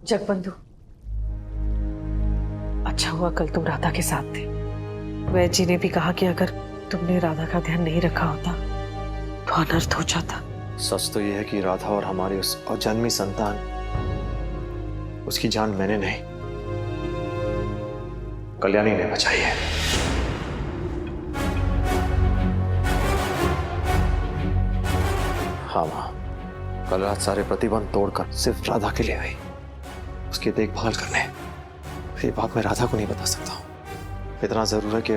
जगबंधु, अच्छा हुआ कल तुम राधा के साथ थे। वैद्य जी ने भी कहा कि अगर तुमने राधा का ध्यान नहीं रखा होता तो अनर्थ हो जाता। सच तो यह है कि राधा और हमारी उस अजन्मी संतान, उसकी जान मैंने नहीं, कल्याणी ने बचाई है। हाँ मां, कल रात सारे प्रतिबंध तोड़कर सिर्फ राधा के लिए आई, उसकी देखभाल करने। ये बात मैं राधा को नहीं बता सकता हूं। इतना जरूर है कि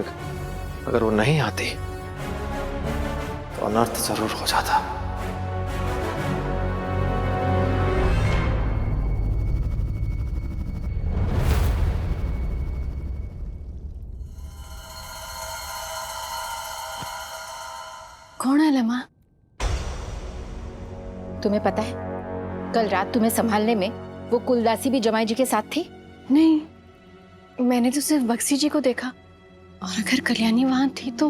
अगर वो नहीं आती तो अनर्थ जरूर हो जाता। कौन है लम्हा? तुम्हें पता है कल रात तुम्हें संभालने में वो कुलदासी भी जमाई जी के साथ थी? नहीं, मैंने तो सिर्फ बक्सी जी को देखा। और अगर कल्याणी वहां थी तो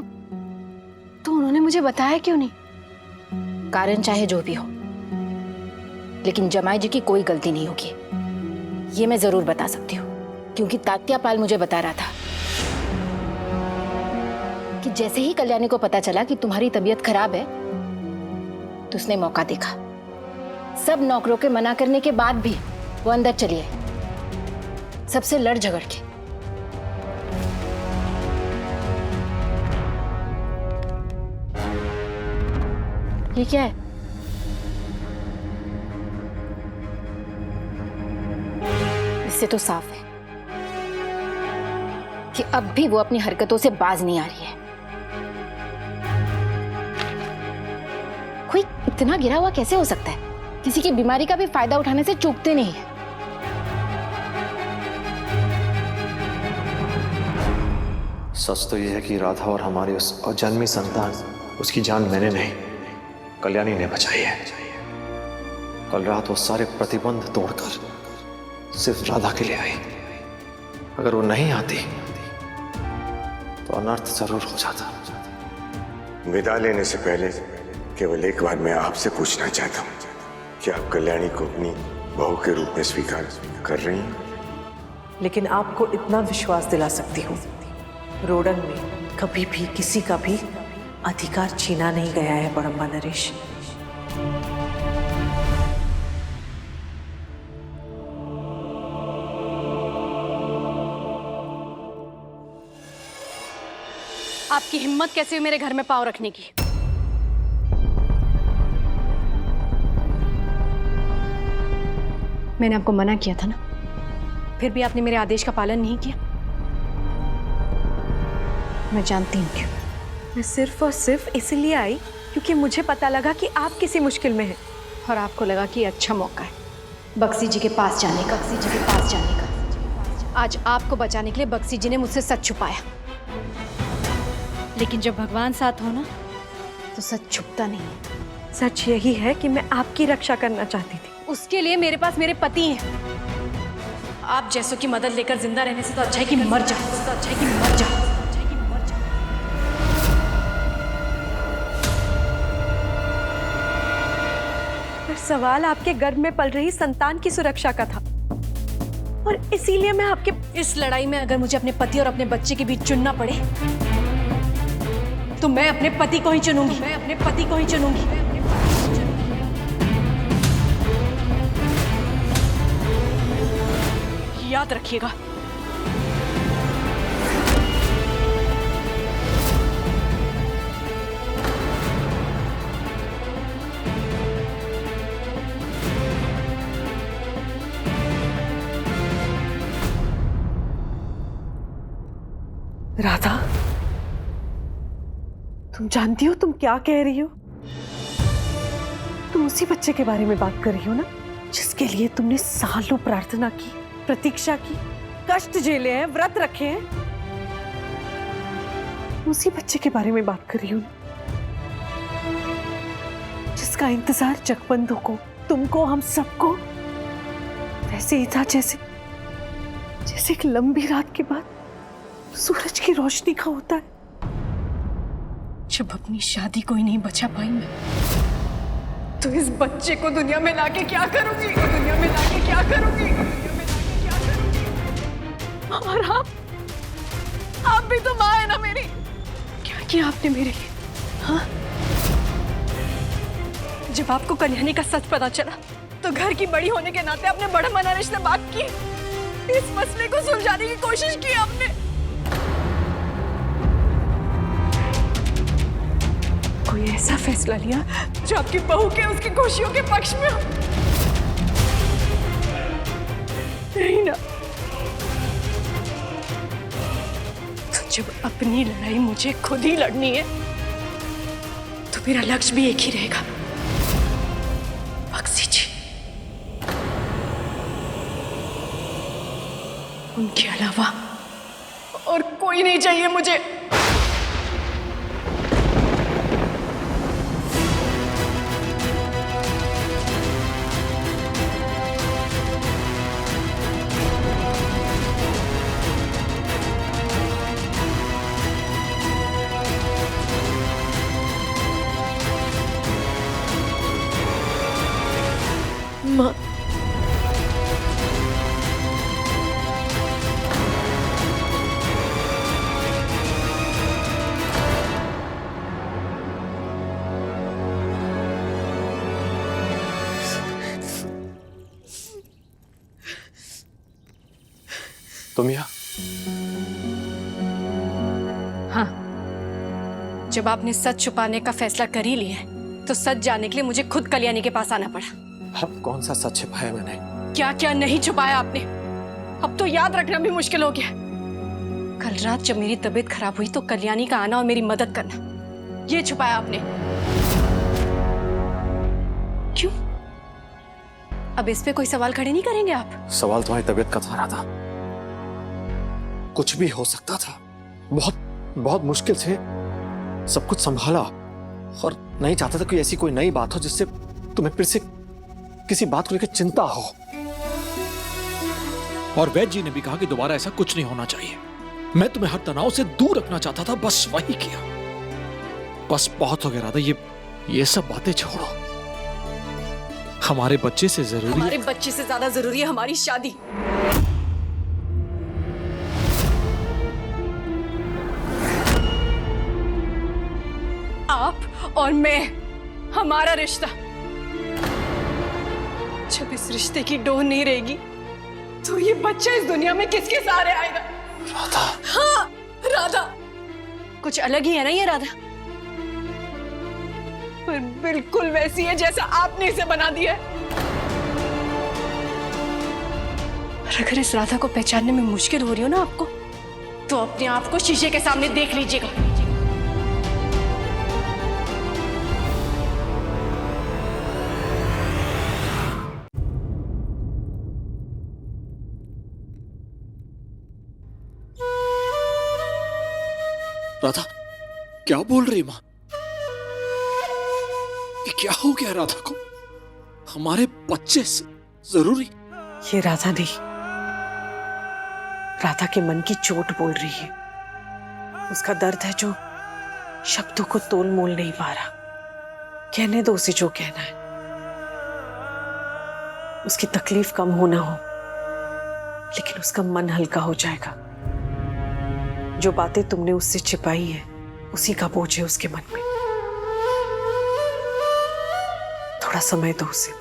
उन्होंने मुझे बताया क्यों नहीं? कारण चाहे जो भी हो, लेकिन जमाई जी की कोई गलती नहीं होगी, ये मैं जरूर बता सकती हूँ। क्योंकि तात्यापाल मुझे बता रहा था कि जैसे ही कल्याणी को पता चला कि तुम्हारी तबीयत खराब है तो उसने मौका देखा। सब नौकरों के मना करने के बाद भी वो अंदर चली आई, सबसे लड़ झगड़ के। ये क्या है? इससे तो साफ है कि अब भी वो अपनी हरकतों से बाज नहीं आ रही है। कोई इतना गिरा हुआ कैसे हो सकता है? किसी की बीमारी का भी फायदा उठाने से चूकते नहीं है। सच तो यह है कि राधा और हमारी उस अजन्मी संतान, उसकी जान मैंने नहीं, कल्याणी ने बचाई है। कल रात वो सारे प्रतिबंध तोड़कर सिर्फ राधा के लिए आई। अगर वो नहीं आती तो अनर्थ जरूर हो जाता। विदा लेने से पहले केवल एक बार मैं आपसे पूछना चाहता हूँ कि आप कल्याणी को अपनी बहू के रूप में स्वीकार कर रही हैं? लेकिन आपको इतना विश्वास दिला सकती हूँ, रोडन में कभी भी किसी का भी अधिकार छीना नहीं गया है बड़म्बा नरेश। आपकी हिम्मत कैसे हुई मेरे घर में पाँव रखने की? मैंने आपको मना किया था ना, फिर भी आपने मेरे आदेश का पालन नहीं किया। मैं जानती हूँ क्यों। मैं सिर्फ और सिर्फ इसलिए आई क्योंकि मुझे पता लगा कि आप किसी मुश्किल में हैं और आपको लगा कि अच्छा मौका है बक्सी जी के पास जाने का। बक्सी जी के पास जाने का। आज आपको बचाने के लिए बक्सी जी ने मुझसे सच छुपाया, लेकिन जब भगवान साथ हो ना तो सच छुपता नहीं है। सच यही है कि मैं आपकी रक्षा करना चाहती थी, उसके लिए मेरे पास मेरे पति हैं। आप जैसों की मदद लेकर जिंदा रहने से तो अच्छा है कि मर जाओ। पर सवाल आपके गर्भ में पल रही संतान की सुरक्षा का था, और इसीलिए मैं आपके इस लड़ाई में अगर मुझे अपने पति और अपने बच्चे के बीच चुनना पड़े तो मैं अपने पति को ही चुनूंगी। याद रखिएगा। राधा, तुम जानती हो तुम क्या कह रही हो? तुम उसी बच्चे के बारे में बात कर रही हो ना, जिसके लिए तुमने सालों प्रार्थना की, प्रतीक्षा की, कष्ट झेले हैं, व्रत रखे हैं। उसी बच्चे के बारे में बात कर रही हूँ जिसका इंतजार जगबंधु को, तुमको, हम सबको वैसे ही था जैसे एक लंबी रात के बाद सूरज की रोशनी का होता है। जब अपनी शादी को ही नहीं बचा पाई मैं, तो इस बच्चे को दुनिया में लाके क्या करूंगी? और आप भी तो माँ है ना मेरी। क्या किया आपने मेरे लिए? हाँ, जब आपको कल्याणी का सच पता चला तो घर की बड़ी होने के नाते आपने बड़ा मना रिश्ते बात की, इस मसले को सुलझाने की कोशिश की आपने। कोई ऐसा फैसला लिया जो आपकी बहू के उसकी खुशियों के पक्ष में हो? नहीं ना। तो जब अपनी लड़ाई मुझे खुद ही लड़नी है तो मेरा लक्ष्य भी एक ही रहेगा, बक्सी जी। उनके अलावा और कोई नहीं चाहिए मुझे। माँ, तुम यहाँ? हाँ, जब आपने सच छुपाने का फैसला कर ही लिया है तो सच जानने के लिए मुझे खुद कल्याणी के पास आना पड़ा। अब कौन सा सच छिपाया मैंने? क्या क्या नहीं छुपाया आपने, अब तो याद रखना भी मुश्किल हो गया। कल रात जब मेरी तबीयत खराब हुई तो कल्याणी का आना और मेरी मदद करना, ये छुपाया आपने। क्यों? अब इस पे कोई सवाल खड़े नहीं करेंगे आप? सवाल तुम्हारी तबीयत का था राधा। कुछ भी हो सकता था। बहुत बहुत मुश्किल से सब कुछ संभाला और नहीं चाहता था कि ऐसी कोई नई बात हो जिससे तुम्हें फिर से किसी बात को लेकर चिंता हो। और वैद्य जी ने भी कहा कि दोबारा ऐसा कुछ नहीं होना चाहिए। मैं तुम्हें हर तनाव से दूर रखना चाहता था, बस वही किया। बस बहुत हो गया राधा, ये सब बातें छोड़ो। हमारे बच्चे से जरूरी, हमारे बच्चे से ज्यादा जरूरी है हमारी शादी। आप और मैं, हमारा रिश्ता, जब इस रिश्ते की डोर नहीं रहेगी तो ये बच्चा इस दुनिया में किसके सहारे आएगा? राधा। हाँ, राधा। कुछ अलग ही है ना ये राधा, पर बिल्कुल वैसी है जैसा आपने इसे बना दिया है। और अगर इस राधा को पहचानने में मुश्किल हो रही हो ना आपको, तो अपने आप को शीशे के सामने देख लीजिएगा। राधा क्या बोल रही माँ? ये क्या हो गया राधा को? हमारे बच्चे से जरूरी? ये राधा नहीं, राधा के मन की चोट बोल रही है। उसका दर्द है जो शब्दों को तोल मोल नहीं पा रहा। कहने दो उसे जो कहना है। उसकी तकलीफ कम हो ना हो, लेकिन उसका मन हल्का हो जाएगा। जो बातें तुमने उससे छिपाई है उसी का बोझ है उसके मन में। थोड़ा समय दो उसे।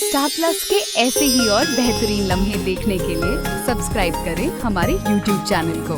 स्टार प्लस के ऐसे ही और बेहतरीन लम्हे देखने के लिए सब्सक्राइब करें हमारे YouTube चैनल को।